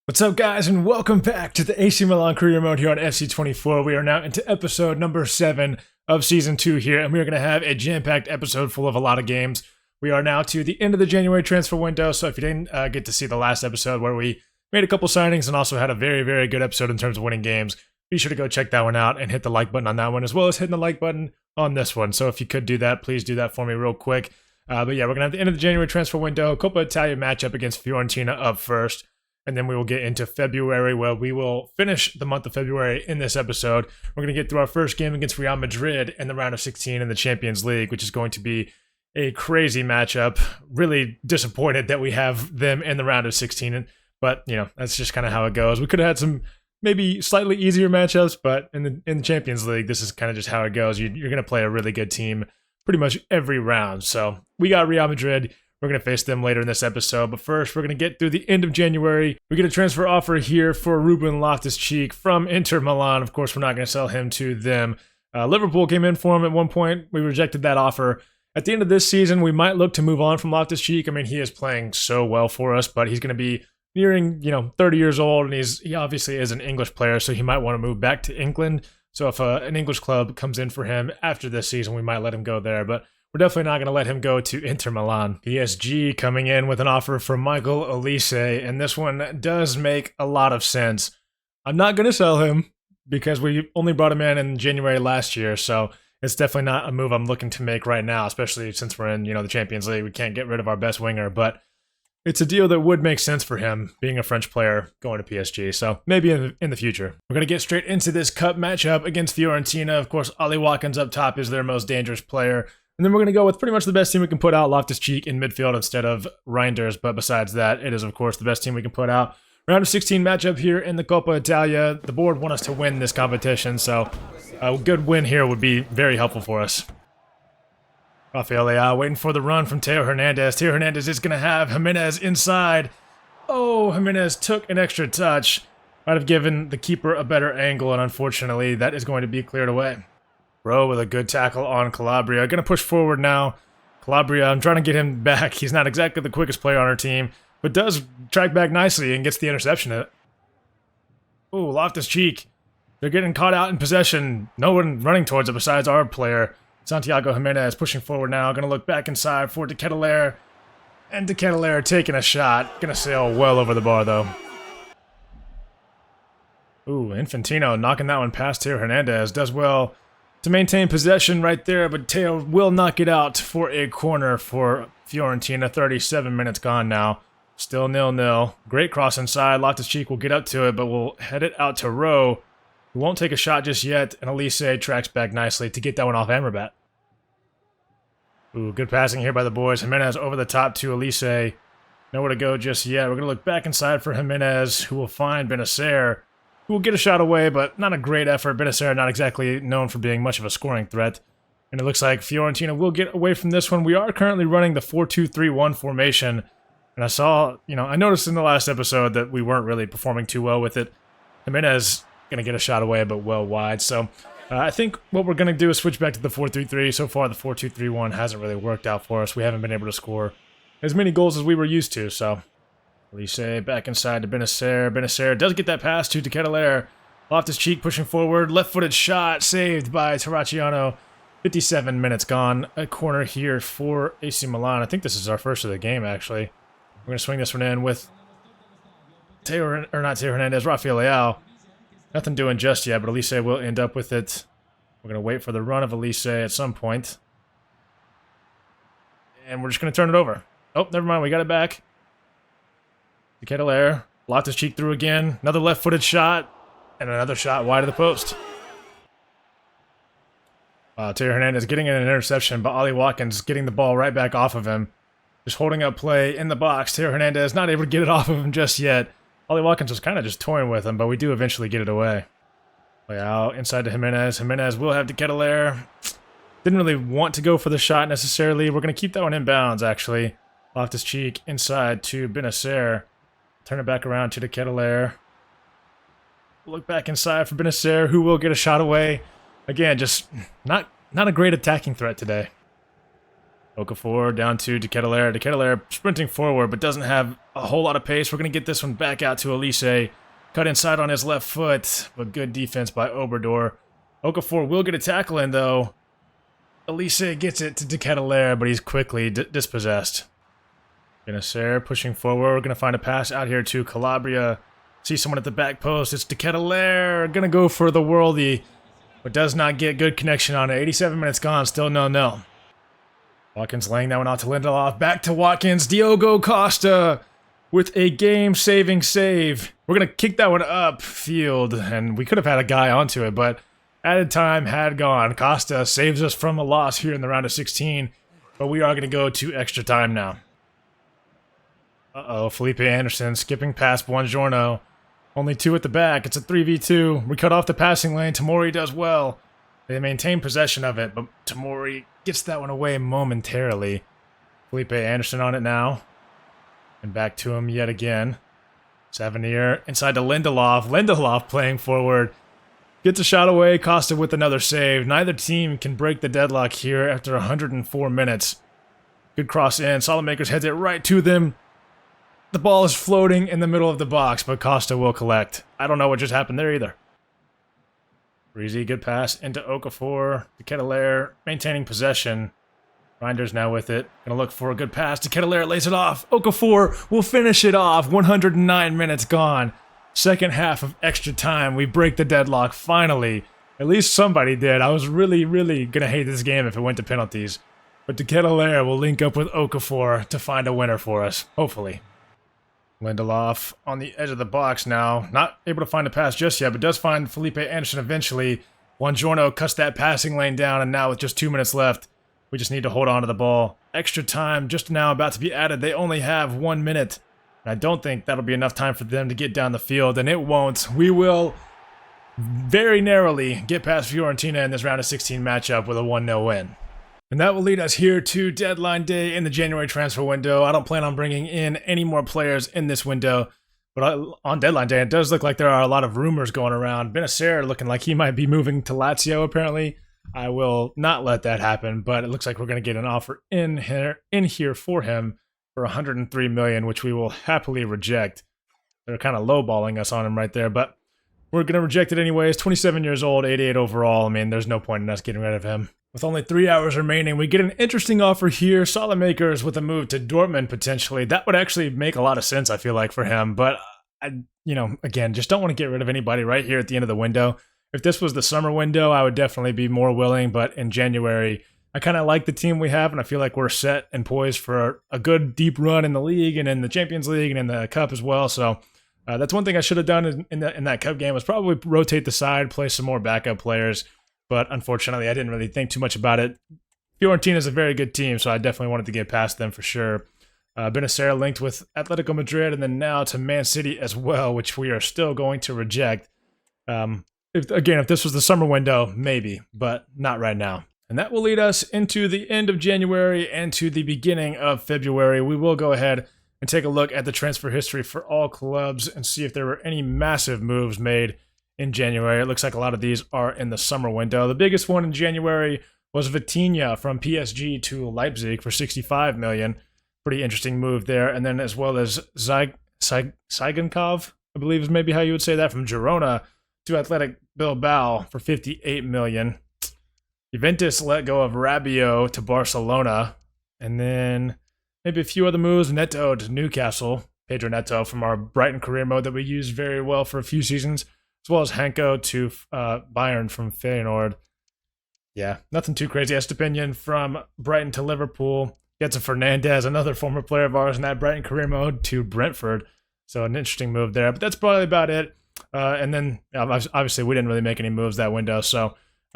What's up, guys, and welcome back to the AC Milan career mode here on FC24. We are now into episode number 7 of season 2 here, and we are going to have a jam-packed episode full of a lot of games. We are now to the end of the January transfer window, so if you didn't get to see the last episode where we made a couple signings and also had a very, very good episode in terms of winning games, be sure to go check that one out and hit the like button on that one, as well as hitting the like button on this one. So if you could do that, please do that for me real quick. But yeah, we're going to have the end of the January transfer window, Coppa Italia matchup against Fiorentina up first. And then we will get into February, where we will finish the month of February in this episode. We're going to get through our first game against Real Madrid in the round of 16 in the Champions League, which is going to be a crazy matchup. Really disappointed that we have them in the round of 16, but you know, that's just kind of how it goes. We could have had some maybe slightly easier matchups, but in the Champions League, this is kind of just how it goes. You're going to play a really good team pretty much every round. So we got Real Madrid. We're going to face them later in this episode, but first we're going to get through the end of January. We get a transfer offer here for Ruben Loftus-Cheek from Inter Milan. Of course, we're not going to sell him to them. Liverpool came in for him at one point. We rejected that offer. At the end of this season, we might look to move on from Loftus-Cheek. I mean, he is playing so well for us, but he's going to be nearing, 30 years old, and he obviously is an English player, so he might want to move back to England. So if an English club comes in for him after this season, we might let him go there, but we're definitely not going to let him go to Inter Milan. PSG coming in with an offer for Michael Olise, and this one does make a lot of sense. I'm not going to sell him because we only brought him in January last year, so it's definitely not a move I'm looking to make right now, especially since we're in, the Champions League. We can't get rid of our best winger, but it's a deal that would make sense for him, being a French player going to PSG, so maybe in the future. We're going to get straight into this cup matchup against Fiorentina. Of course, Ollie Watkins up top is their most dangerous player. And then we're going to go with pretty much the best team we can put out, Loftus-Cheek in midfield instead of Reinders. But besides that, it is, of course, the best team we can put out. Round of 16 matchup here in the Coppa Italia. The board want us to win this competition, so a good win here would be very helpful for us. Rafael Leao waiting for the run from Teo Hernandez. Teo Hernandez is going to have Jimenez inside. Oh, Jimenez took an extra touch. Might have given the keeper a better angle, and unfortunately, that is going to be cleared away. Rowe with a good tackle on Calabria. Going to push forward now. Calabria, I'm trying to get him back. He's not exactly the quickest player on our team, but does track back nicely and gets the interception. Ooh, Loftus-Cheek. They're getting caught out in possession. No one running towards it besides our player. Santiago Jimenez pushing forward now. Going to look back inside for De Ketelaere. And De Ketelaere taking a shot. Going to sail well over the bar, though. Ooh, Infantino knocking that one past Teo Hernandez. Does well to maintain possession right there, but Teo will knock it out for a corner for Fiorentina. 37 minutes gone now. Still 0-0. Great cross inside. Loftus-Cheek will get up to it, but we'll head it out to Rowe, who won't take a shot just yet, and Olise tracks back nicely to get that one off Amrabat. Ooh, good passing here by the boys. Jimenez over the top to Olise. Nowhere to go just yet. We're going to look back inside for Jimenez, who will find Benacer, who will get a shot away, but not a great effort. Benacer not exactly known for being much of a scoring threat. And it looks like Fiorentina will get away from this one. We are currently running the 4-2-3-1 formation. And I saw, I noticed in the last episode that we weren't really performing too well with it. Jimenez going to get a shot away, but well wide. So I think what we're going to do is switch back to the 4-3-3. So far, the 4-2-3-1 hasn't really worked out for us. We haven't been able to score as many goals as we were used to, so Olise back inside to Benacer. Benacer does get that pass to De Ketelaere. Loftus-Cheek pushing forward. Left-footed shot saved by Terracciano. 57 minutes gone. A corner here for AC Milan. I think this is our first of the game, actually. We're going to swing this one in with not Teo Hernandez, Rafael Leao. Nothing doing just yet, but Olise will end up with it. We're going to wait for the run of Olise at some point. And we're just going to turn it over. Oh, never mind. We got it back. De Ketelaere, Loftus-Cheek through again, another left-footed shot, and another shot wide of the post. Teo Hernandez getting an interception, but Ollie Watkins getting the ball right back off of him. Just holding up play in the box. Teo Hernandez not able to get it off of him just yet. Ollie Watkins was kind of just toying with him, but we do eventually get it away. Play out inside to Jimenez. Jimenez will have De Ketelaere. Didn't really want to go for the shot necessarily. We're going to keep that one in bounds, actually. Loftus-Cheek inside to Benacer. Turn it back around to De Ketelaere. Look back inside for Benacer, who will get a shot away. Again, just not a great attacking threat today. Okafor down to De Ketelaere. De Ketelaere sprinting forward, but doesn't have a whole lot of pace. We're going to get this one back out to Elise. Cut inside on his left foot, but good defense by Obrador. Okafor will get a tackle in, though. Elise gets it to De Ketelaere, but he's quickly dispossessed. Benacer pushing forward. We're going to find a pass out here to Calabria. See someone at the back post. It's De Ketelaere. Going to go for the worldie, but does not get good connection on it. 87 minutes gone, still 0-0. Watkins laying that one out to Lindelof. Back to Watkins. Diogo Costa with a game-saving save. We're going to kick that one up field, and we could have had a guy onto it, but added time had gone. Costa saves us from a loss here in the round of 16, but we are going to go to extra time now. Felipe Anderson skipping past Buongiorno. Only 2 at the back. It's a 3v2. We cut off the passing lane. Tamori does well. They maintain possession of it, but Tamori gets that one away momentarily. Felipe Anderson on it now. And back to him yet again. Savanier inside to Lindelof. Lindelof playing forward. Gets a shot away. Costa with another save. Neither team can break the deadlock here after 104 minutes. Good cross in. Salamakers heads it right to them. The ball is floating in the middle of the box, but Costa will collect. I don't know what just happened there either. Breezy, good pass into Okafor. De Ketelaere maintaining possession. Reinders now with it. Gonna look for a good pass. De Ketelaere lays it off. Okafor will finish it off. 109 minutes gone. Second half of extra time. We break the deadlock finally. At least somebody did. I was really gonna hate this game if it went to penalties. But De Ketelaere will link up with Okafor to find a winner for us. Hopefully. Lindelof on the edge of the box now. Not able to find a pass just yet, but does find Felipe Anderson eventually. Buongiorno cuts that passing lane down, and now with just 2 minutes left, we just need to hold on to the ball. Extra time just now about to be added. They only have 1 minute. And I don't think that'll be enough time for them to get down the field, and it won't. We will very narrowly get past Fiorentina in this round of 16 matchup with a 1-0 win. And that will lead us here to deadline day in the January transfer window. I don't plan on bringing in any more players in this window, but on deadline day, it does look like there are a lot of rumors going around. Benacer looking like he might be moving to Lazio, apparently. I will not let that happen, but it looks like we're going to get an offer in here for him for $103 million, which we will happily reject. They're kind of lowballing us on him right there, but we're going to reject it anyways. 27 years old, 88 overall. I mean, there's no point in us getting rid of him. With only 3 hours remaining, we get an interesting offer here. Salamakers with a move to Dortmund, potentially. That would actually make a lot of sense, I feel like, for him. But, again, just don't want to get rid of anybody right here at the end of the window. If this was the summer window, I would definitely be more willing. But in January, I kind of like the team we have, and I feel like we're set and poised for a good deep run in the league and in the Champions League and in the Cup as well. So that's one thing I should have done in that Cup game was probably rotate the side, play some more backup players. But unfortunately, I didn't really think too much about it. Fiorentina is a very good team, so I definitely wanted to get past them for sure. Benacer linked with Atletico Madrid and then now to Man City as well, which we are still going to reject. If this was the summer window, maybe, but not right now. And that will lead us into the end of January and to the beginning of February. We will go ahead and take a look at the transfer history for all clubs and see if there were any massive moves made in January. It looks like a lot of these are in the summer window. The biggest one in January was Vitinha from PSG to Leipzig for $65 million. Pretty interesting move there. And then as well as Sigankov, I believe is maybe how you would say that, from Girona to Athletic Bilbao for $58 million. Juventus let go of Rabiot to Barcelona. And then maybe a few other moves. Neto to Newcastle. Pedro Neto from our Brighton career mode that we used very well for a few seasons. As well as Henko to Bayern from Feyenoord. Yeah, nothing too crazy. Estepinian from Brighton to Liverpool. Gets a Fernandez, another former player of ours in that Brighton career mode, to Brentford. So an interesting move there. But that's probably about it. And then, obviously, we didn't really make any moves that window. So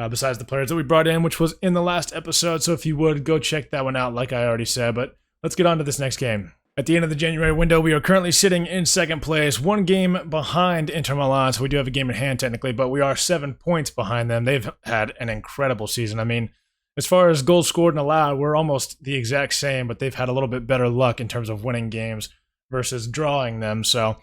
besides the players that we brought in, which was in the last episode. So if you would, go check that one out, like I already said. But let's get on to this next game. At the end of the January window, we are currently sitting in second place, 1 game behind Inter Milan, so we do have a game in hand technically, but we are 7 points behind them. They've had an incredible season. I mean, as far as goals scored and allowed, we're almost the exact same, but they've had a little bit better luck in terms of winning games versus drawing them. So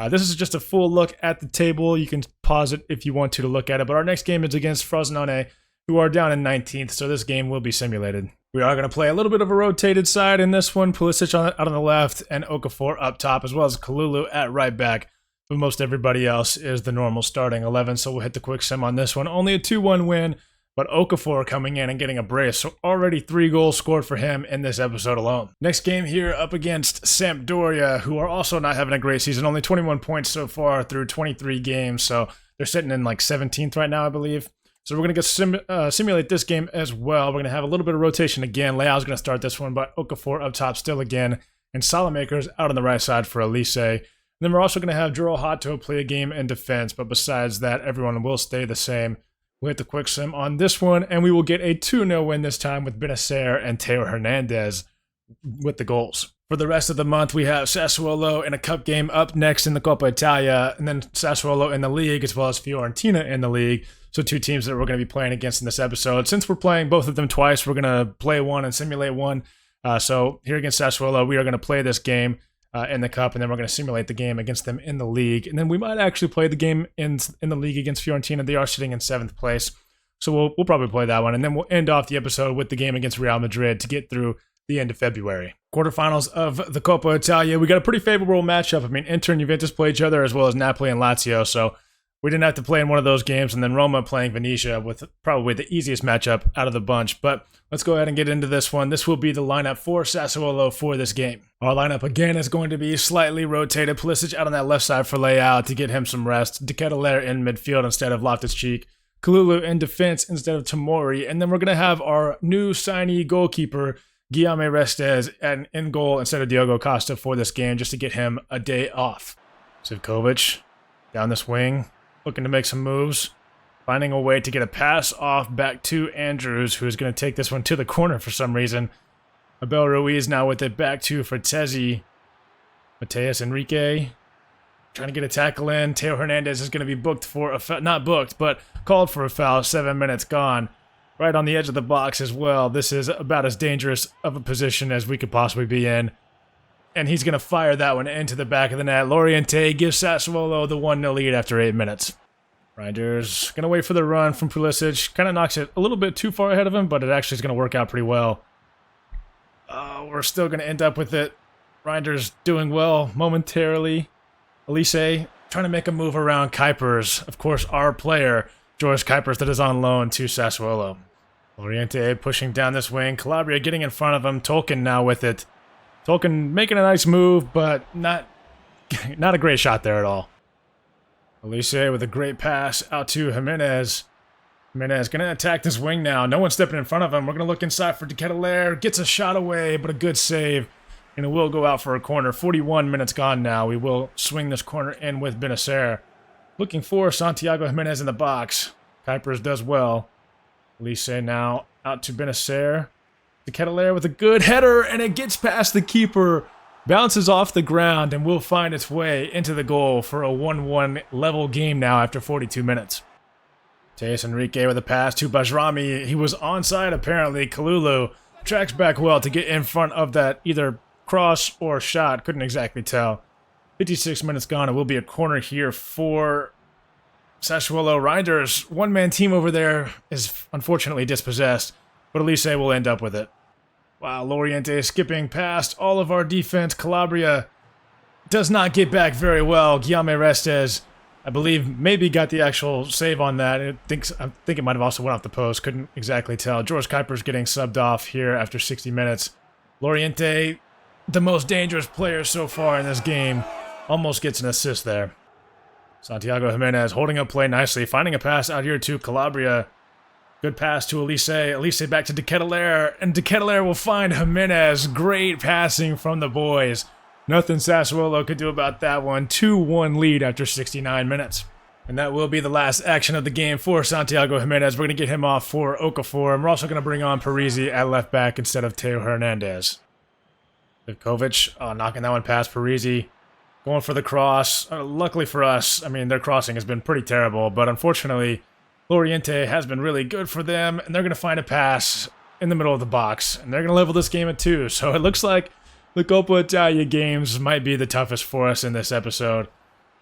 this is just a full look at the table. You can pause it if you want to look at it, but our next game is against Frosinone, who are down in 19th, so this game will be simulated. We are going to play a little bit of a rotated side in this one. Pulisic out on the left and Okafor up top, as well as Kalulu at right back. But most everybody else is the normal starting 11, so we'll hit the quick sim on this one. Only a 2-1 win, but Okafor coming in and getting a brace. So already 3 goals scored for him in this episode alone. Next game here up against Sampdoria, who are also not having a great season. Only 21 points so far through 23 games, so they're sitting in like 17th right now, I believe. So we're going to simulate this game as well. We're going to have a little bit of rotation again. Leao's going to start this one, but Okafor up top still again. And Salamaker's out on the right side for Elise. And then we're also going to have Juro Hato play a game in defense. But besides that, everyone will stay the same. We'll hit the quick sim on this one, and we will get a 2-0 win this time with Benacer and Teo Hernandez with the goals. For the rest of the month, we have Sassuolo in a cup game up next in the Coppa Italia, and then Sassuolo in the league, as well as Fiorentina in the league. So 2 teams that we're going to be playing against in this episode. Since we're playing both of them twice, we're going to play one and simulate one. So here against Sassuolo, we are going to play this game in the cup, and then we're going to simulate the game against them in the league. And then we might actually play the game in the league against Fiorentina. They are sitting in 7th place. So we'll probably play that one. And then we'll end off the episode with the game against Real Madrid to get through the end of February. Quarterfinals of the Coppa Italia. We got a pretty favorable matchup. I mean, Inter and Juventus play each other, as well as Napoli and Lazio. So we didn't have to play in one of those games, and then Roma playing Venezia with probably the easiest matchup out of the bunch. But let's go ahead and get into this one. This will be the lineup for Sassuolo for this game. Our lineup again is going to be slightly rotated. Pulisic out on that left side for Leao to get him some rest. De Ketelaere in midfield instead of Loftus-Cheek. Kalulu in defense instead of Tomori. And then we're going to have our new signee goalkeeper, Guillaume Restes, in goal instead of Diogo Costa for this game, just to get him a day off. Zivkovic down this wing, looking to make some moves, finding a way to get a pass off back to Andrews, who is going to take this one to the corner for some reason. Abel Ruiz now with it back to Frattesi. Mateus Enrique trying to get a tackle in. Teo Hernandez is going to be booked for a foul, not booked, but called for a foul. 7 minutes gone. Right on the edge of the box as well. This is about as dangerous of a position as we could possibly be in. And he's going to fire that one into the back of the net. Loriente gives Sassuolo the 1-0 lead after 8 minutes. Reinders going to wait for the run from Pulisic. Kind of knocks it a little bit too far ahead of him, but it actually is going to work out pretty well. We're still going to end up with it. Reinders doing well momentarily. Elise trying to make a move around Kuipers. Of course, our player, George Kuipers, that is on loan to Sassuolo. Loriente pushing down this wing. Calabria getting in front of him. Tolkien now with it. Tolkien making a nice move, but not a great shot there at all. Elise with a great pass out to Jimenez. Jimenez going to attack this wing now. No one's stepping in front of him. We're going to look inside for De Ketelaere. Gets a shot away, but a good save. And it will go out for a corner. 41 minutes gone now. We will swing this corner in with Benacer. Looking for Santiago Jimenez in the box. Kuipers does well. Elise now out to Benacer. De Ketelaere with a good header, and it gets past the keeper. Bounces off the ground and will find its way into the goal for a 1-1 level game now after 42 minutes. Mateus Enrique with a pass to Bajrami. He was onside apparently. Kalulu tracks back well to get in front of that either cross or shot. Couldn't exactly tell. 56 minutes gone. It will be a corner here for Sassuolo. Reinders, one-man team over there, is unfortunately dispossessed, but Elise will end up with it. Wow, Loriente skipping past all of our defense. Calabria does not get back very well. Guillaume Restes, I believe, maybe got the actual save on that. I think it might have also went off the post. Couldn't exactly tell. George Kuipers getting subbed off here after 60 minutes. Loriente, the most dangerous player so far in this game, almost gets an assist there. Santiago Jimenez holding up play nicely, finding a pass out here to Calabria. Good pass to Elise. Elise back to De Ketelaere, and De Ketelaere will find Jimenez. Great passing from the boys. Nothing Sassuolo could do about that one. 2-1 lead after 69 minutes. And that will be the last action of the game for Santiago Jimenez. We're going to get him off for Okafor, and we're also going to bring on Parisi at left back instead of Teo Hernandez. Zivkovic knocking that one past Parisi. Going for the cross. Luckily for us, I mean, their crossing has been pretty terrible, but unfortunately, Loriente has been really good for them, and they're going to find a pass in the middle of the box, and they're going to level this game at 2. So it looks like the Coppa Italia games might be the toughest for us in this episode.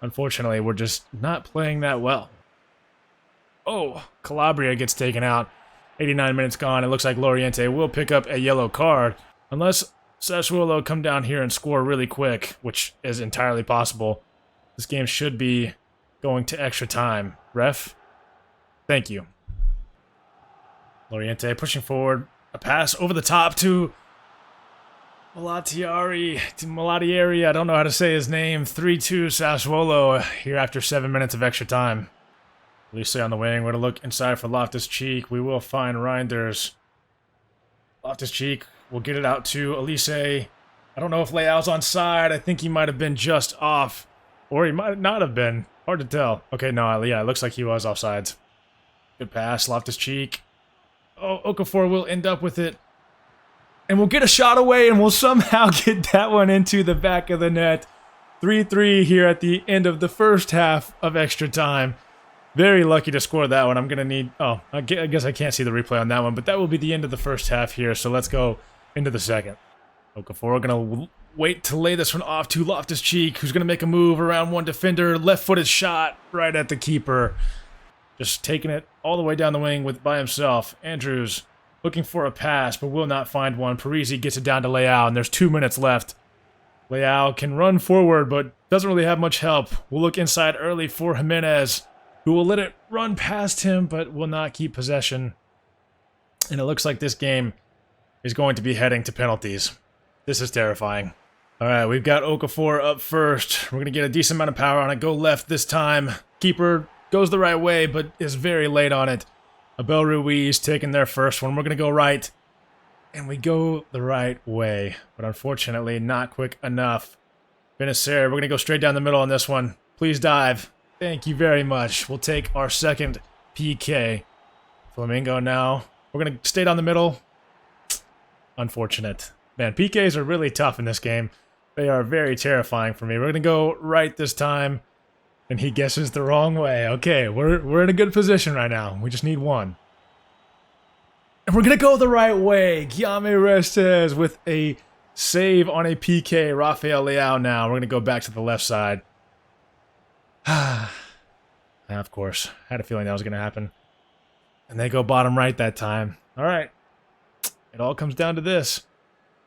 Unfortunately, we're just not playing that well. Oh, Calabria gets taken out. 89 minutes gone. It looks like Loriente will pick up a yellow card. Unless Sassuolo come down here and score really quick, which is entirely possible. This game should be going to extra time. Ref, thank you. Loriente pushing forward. A pass over the top to Malatieri. I don't know how to say his name. 3-2 Sassuolo here after 7 minutes of extra time. Elise on the wing. We're going to look inside for Loftus-Cheek. We will find Reinders. Loftus-Cheek will get it out to Elise. I don't know if Leao's on side. I think he might have been just off. Or he might not have been. Hard to tell. Okay, no, yeah, it looks like he was offsides. Good pass. Loftus-Cheek. Oh, Okafor will end up with it. And we'll get a shot away, and we'll somehow get that one into the back of the net. 3-3 here at the end of the first half of extra time. Very lucky to score that one. I'm going to need... Oh, I guess I can't see the replay on that one, but that will be the end of the first half here, so let's go into the second. Okafor going to wait to lay this one off to Loftus-Cheek, who's going to make a move around one defender. Left-footed shot right at the keeper. Just taking it all the way down the wing by himself. Andrews looking for a pass, but will not find one. Parisi gets it down to Leao, and there's 2 minutes left. Leao can run forward, but doesn't really have much help. We'll look inside early for Jimenez, who will let it run past him, but will not keep possession. And it looks like this game is going to be heading to penalties. This is terrifying. All right, we've got Okafor up first. We're going to get a decent amount of power on it. Go left this time. Keeper goes the right way, but is very late on it. Abel Ruiz taking their first one. We're going to go right. And we go the right way. But unfortunately, not quick enough. Benacer, we're going to go straight down the middle on this one. Please dive. Thank you very much. We'll take our second PK. Flamingo now. We're going to stay down the middle. Unfortunate. Man, PKs are really tough in this game. They are very terrifying for me. We're going to go right this time. And he guesses the wrong way. Okay, we're in a good position right now. We just need one. And we're going to go the right way. Guillaume Restes with a save on a PK. Rafael Leao now. We're going to go back to the left side. Of course. Had a feeling that was going to happen. And they go bottom right that time. All right. It all comes down to this.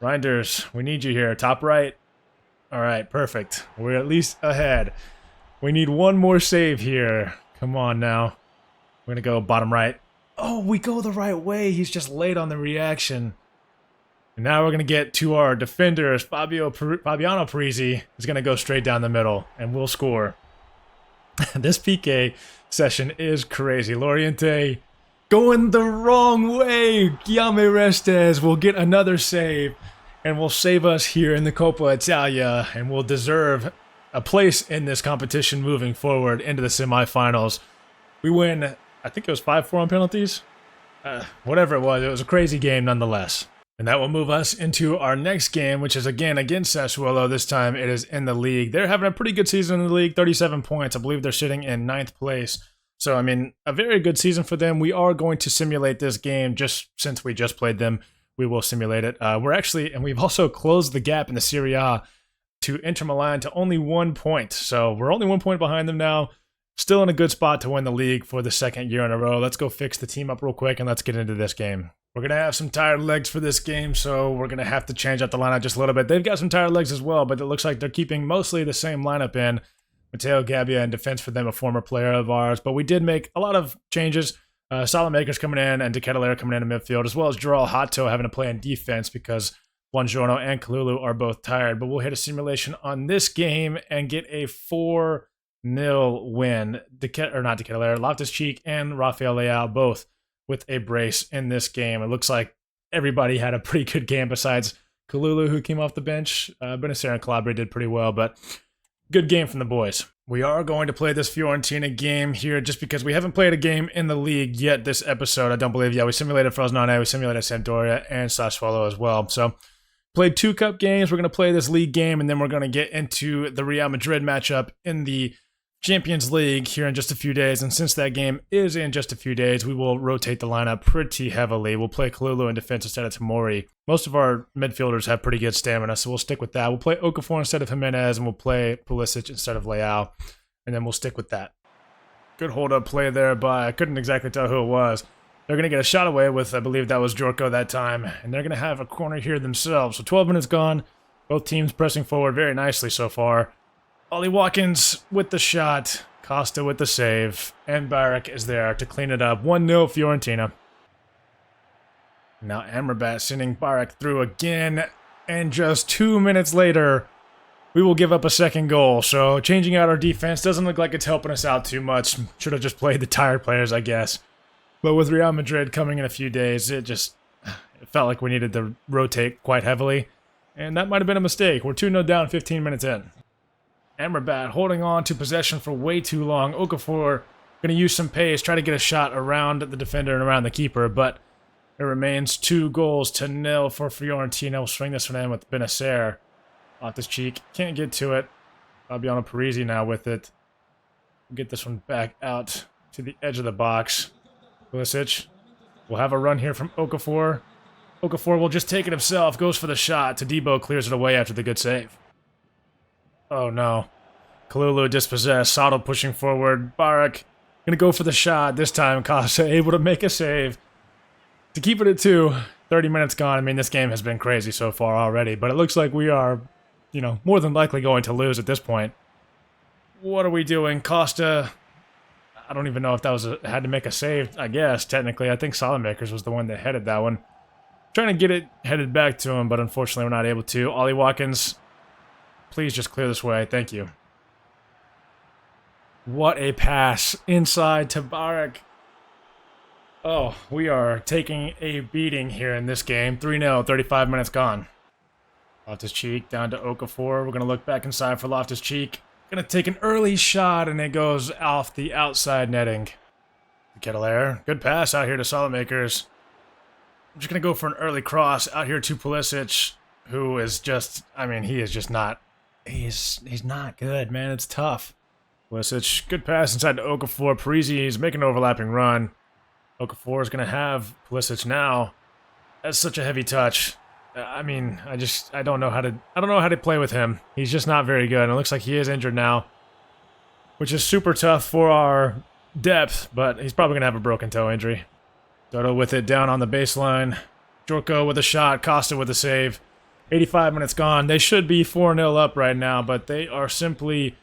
Reinders, we need you here. Top right. All right, perfect. We're at least ahead. We need one more save here. Come on now. We're going to go bottom right. Oh, we go the right way. He's just late on the reaction. And now we're going to get to our defenders. Fabiano Parisi is going to go straight down the middle, and we'll score. This PK session is crazy. Loriente going the wrong way. Guillaume Restes will get another save, and will save us here in the Coppa Italia, and will deserve a place in this competition moving forward into the semifinals. We win, I think it was 5-4 on penalties. Whatever it was a crazy game nonetheless. And that will move us into our next game, which is again against Sassuolo. This time it is in the league. They're having a pretty good season in the league, 37 points. I believe they're sitting in 9th place. So, I mean, a very good season for them. We are going to simulate this game just since we just played them. We will simulate it. We've also closed the gap in the Serie A to Inter Milan to only 1 point. So we're only 1 point behind them now. Still in a good spot to win the league for the second year in a row. Let's go fix the team up real quick and let's get into this game. We're going to have some tired legs for this game, so we're going to have to change up the lineup just a little bit. They've got some tired legs as well, but it looks like they're keeping mostly the same lineup in. Matteo Gabbia in defense for them, a former player of ours. But we did make a lot of changes. Salamakers coming in and De Ketelaere coming in midfield, as well as Joral Hato having to play in defense because Buongiorno and Kalulu are both tired. But we'll hit a simulation on this game and get a 4-0 win. Loftus-Cheek and Rafael Leao both with a brace in this game. It looks like everybody had a pretty good game besides Kalulu, who came off the bench. Benacer and Calabria did pretty well, but good game from the boys. We are going to play this Fiorentina game here just because we haven't played a game in the league yet this episode. I don't believe. Yeah, we simulated Frosinone, we simulated Sampdoria, and Sassuolo as well. So, played 2 cup games. We're going to play this league game, and then we're going to get into the Real Madrid matchup in the Champions League here in just a few days. And since that game is in just a few days, we will rotate the lineup pretty heavily. We'll play Kalulu in defense instead of Tomori. Most of our midfielders have pretty good stamina, so we'll stick with that. We'll play Okafor instead of Jimenez, and we'll play Pulisic instead of Leao, and then we'll stick with that. Good hold-up play there by, I couldn't exactly tell who it was. They're going to get a shot away with, I believe that was Jorko that time, and they're going to have a corner here themselves. So 12 minutes gone. Both teams pressing forward very nicely so far. Ollie Watkins with the shot, Costa with the save, and Barak is there to clean it up. 1-0 Fiorentina. Now Amrabat sending Barak through again, and just 2 minutes later, we will give up a second goal. So changing out our defense doesn't look like it's helping us out too much. Should have just played the tired players, I guess. But with Real Madrid coming in a few days, it felt like we needed to rotate quite heavily. And that might have been a mistake. We're 2-0 down 15 minutes in. Amrabat holding on to possession for way too long. Okafor going to use some pace, try to get a shot around the defender and around the keeper, but it remains 2-0 for Fiorentina. We'll swing this one in with Benacer. Off this cheek. Can't get to it. Fabiano Parisi now with it. We'll get this one back out to the edge of the box. Pulisic will have a run here from Okafor. Okafor will just take it himself. Goes for the shot. Todibo clears it away after the good save. Oh no. Kalulu dispossessed. Sato pushing forward. Barak gonna go for the shot. This time Costa able to make a save to keep it at 2. 30 minutes gone. I mean, this game has been crazy so far already, but it looks like we are, more than likely going to lose at this point. What are we doing? Costa, I don't even know if that was had to make a save, I guess, technically. I think Salamakers was the one that headed that one. Trying to get it headed back to him, but unfortunately we're not able to. Ollie Watkins, please just clear this way. Thank you. What a pass inside to Barak. Oh, we are taking a beating here in this game. 3-0, 35 minutes gone. Loftus-Cheek down to Okafor. We're going to look back inside for Loftus-Cheek. Going to take an early shot, and it goes off the outside netting. Kettler, good pass out here to Salamakers. I'm just going to go for an early cross out here to Pulisic, who is just, he is just not, he's not good, man. It's tough. Pulisic, good pass inside to Okafor. Parisi is making an overlapping run. Okafor is going to have Pulisic now. That's such a heavy touch. I don't know how to play with him. He's just not very good. And it looks like he is injured now, which is super tough for our depth, but he's probably going to have a broken toe injury. Dodo with it down on the baseline. Jorko with a shot. Costa with a save. 85 minutes gone. They should be 4-0 up right now, but they are simply,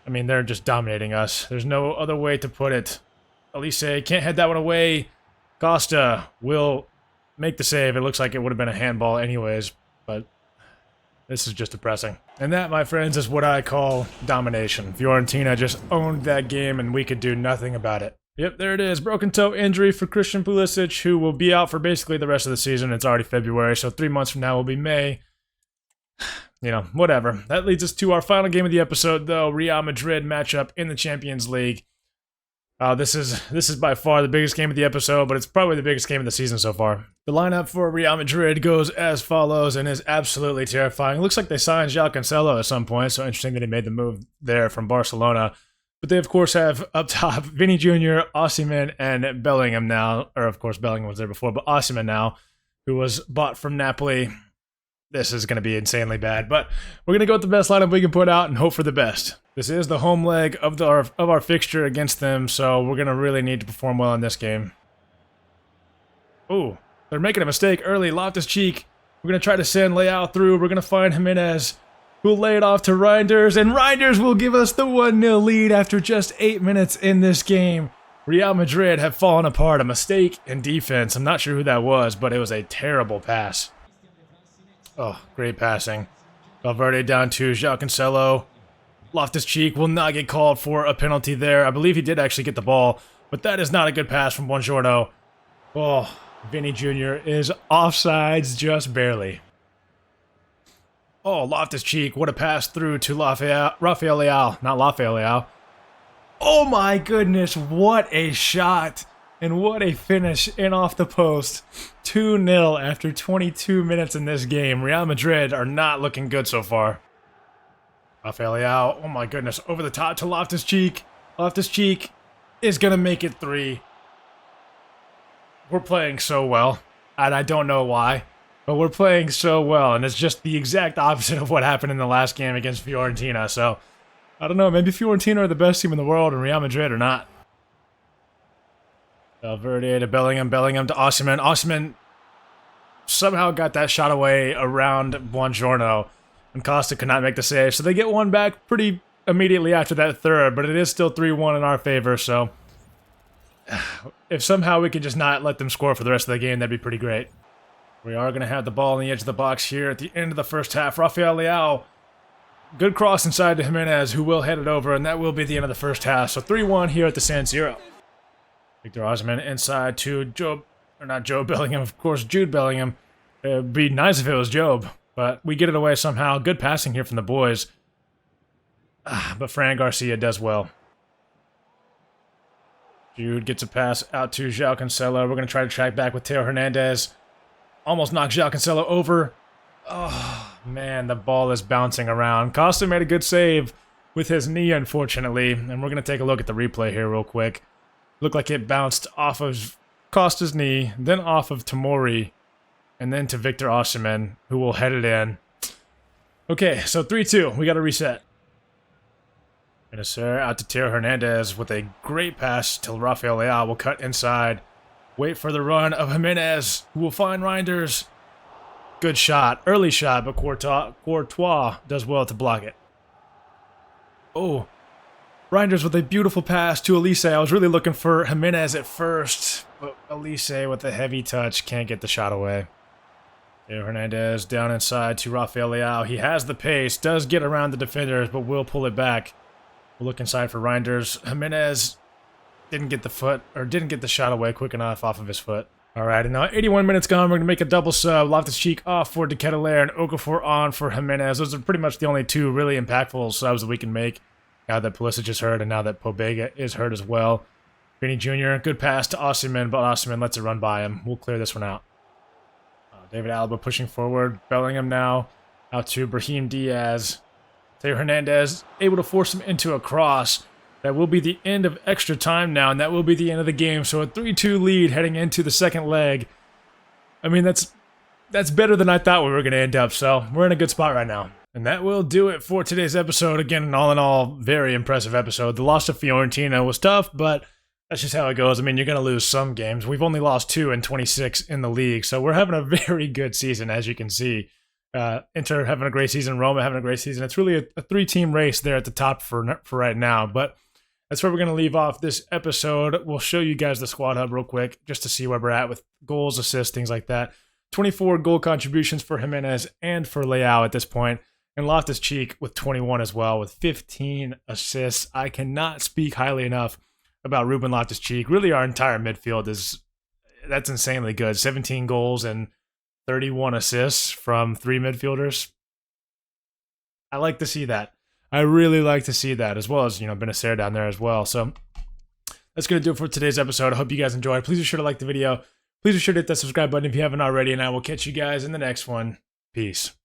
they're just dominating us. There's no other way to put it. Elise can't head that one away. Costa will make the save. It looks like it would have been a handball anyways, but this is just depressing. And that, my friends, is what I call domination. Fiorentina just owned that game, and we could do nothing about it. Yep, there it is. Broken toe injury for Christian Pulisic, who will be out for basically the rest of the season. It's already February, so 3 months from now will be May. Whatever. That leads us to our final game of the episode, though. Real Madrid matchup in the Champions League. This is by far the biggest game of the episode, but it's probably the biggest game of the season so far. The lineup for Real Madrid goes as follows and is absolutely terrifying. It looks like they signed João Cancelo at some point, so interesting that he made the move there from Barcelona. But they, of course, have up top Vinny Jr., Osimhen, and Bellingham now. Or, of course, Bellingham was there before, but Osimhen now, who was bought from Napoli. This is going to be insanely bad, but we're going to go with the best lineup we can put out and hope for the best. This is the home leg of our fixture against them, so we're going to really need to perform well in this game. Ooh, they're making a mistake early. Loftus-Cheek. We're going to try to send Leao through. We're going to find Jimenez, who'll lay it off to Reinders, and Reinders will give us the 1-0 lead after just 8 minutes in this game. Real Madrid have fallen apart. A mistake in defense. I'm not sure who that was, but it was a terrible pass. Oh, great passing. Valverde down to João Cancelo. Loftus-Cheek will not get called for a penalty there. I believe he did actually get the ball, but that is not a good pass from Buongiorno. Oh, Vinny Jr. is offsides just barely. Oh, Loftus-Cheek, what a pass through to Rafael Leao. Not Rafael Leao. Oh my goodness, what a shot. And what a finish in off the post. 2-0 after 22 minutes in this game. Real Madrid are not looking good so far. Rafael Leao, oh my goodness, over the top to Loftus-Cheek. Loftus-Cheek is going to make it 3. We're playing so well, and I don't know why, but we're playing so well, and it's just the exact opposite of what happened in the last game against Fiorentina. So, I don't know, maybe Fiorentina are the best team in the world and Real Madrid are not. Valverde to Bellingham, Bellingham to Osimhen. Osimhen somehow got that shot away around Buongiorno, and Costa could not make the save. So they get one back pretty immediately after that third, but it is still 3-1 in our favor, so if somehow we could just not let them score for the rest of the game, that'd be pretty great. We are going to have the ball on the edge of the box here at the end of the first half. Rafael Leao, good cross inside to Jimenez, who will head it over, and that will be the end of the first half. So 3-1 here at the San Siro. Victor Osimhen inside to Job Bellingham, of course, Jude Bellingham. It would be nice if it was Job, but we get it away somehow. Good passing here from the boys. But Fran Garcia does well. Jude gets a pass out to João Cancelo. We're going to try to track back with Theo Hernandez. Almost knocked João Cancelo over. Oh, man, the ball is bouncing around. Costa made a good save with his knee, unfortunately. And we're going to take a look at the replay here real quick. Looked like it bounced off of Costa's knee, then off of Tomori, and then to Victor Osimhen, who will head it in. Okay, so 3-2. We got to reset. Benacer out to Theo Hernandez with a great pass to Rafael Leao. Will cut inside. Wait for the run of Jimenez, who will find Reinders. Good shot. Early shot, but Courtois does well to block it. Oh, Reinders with a beautiful pass to Elise. I was really looking for Jimenez at first, but Elise with a heavy touch can't get the shot away. Theo Hernandez down inside to Rafael Leao. He has the pace, does get around the defenders, but will pull it back. We'll look inside for Reinders. Jimenez didn't get the shot away quick enough off of his foot. All right, and now 81 minutes gone. We're going to make a double sub. Loftus-Cheek off for De Ketelaere and Okafor on for Jimenez. Those are pretty much the only two really impactful subs that we can make now that Pulisic is hurt and now that Pobega is hurt as well. Vinny Jr., good pass to Osimhen, but Osimhen lets it run by him. We'll clear this one out. David Alaba pushing forward. Bellingham now out to Brahim Diaz. Theo Hernandez able to force him into a cross. That will be the end of extra time now, and that will be the end of the game. So a 3-2 lead heading into the second leg. I mean, that's better than I thought we were going to end up, so we're in a good spot right now. And that will do it for today's episode. Again, all in all, very impressive episode. The loss to Fiorentina was tough, but that's just how it goes. I mean, you're going to lose some games. We've only lost 2 in 26 in the league, so we're having a very good season, as you can see. Inter having a great season, Roma having a great season. It's really a 3-team race there at the top for right now, but that's where we're going to leave off this episode. We'll show you guys the squad hub real quick just to see where we're at with goals, assists, things like that. 24 goal contributions for Jimenez and for Leao at this point, and Loftus-Cheek with 21 as well with 15 assists. I cannot speak highly enough about Ruben Loftus-Cheek. Really, our entire midfield that's insanely good. 17 goals and 31 assists from 3 midfielders. I like to see that. I really like to see that, as well as, Benacer down there as well. So that's going to do it for today's episode. I hope you guys enjoyed. Please be sure to like the video. Please be sure to hit that subscribe button if you haven't already, and I will catch you guys in the next one. Peace.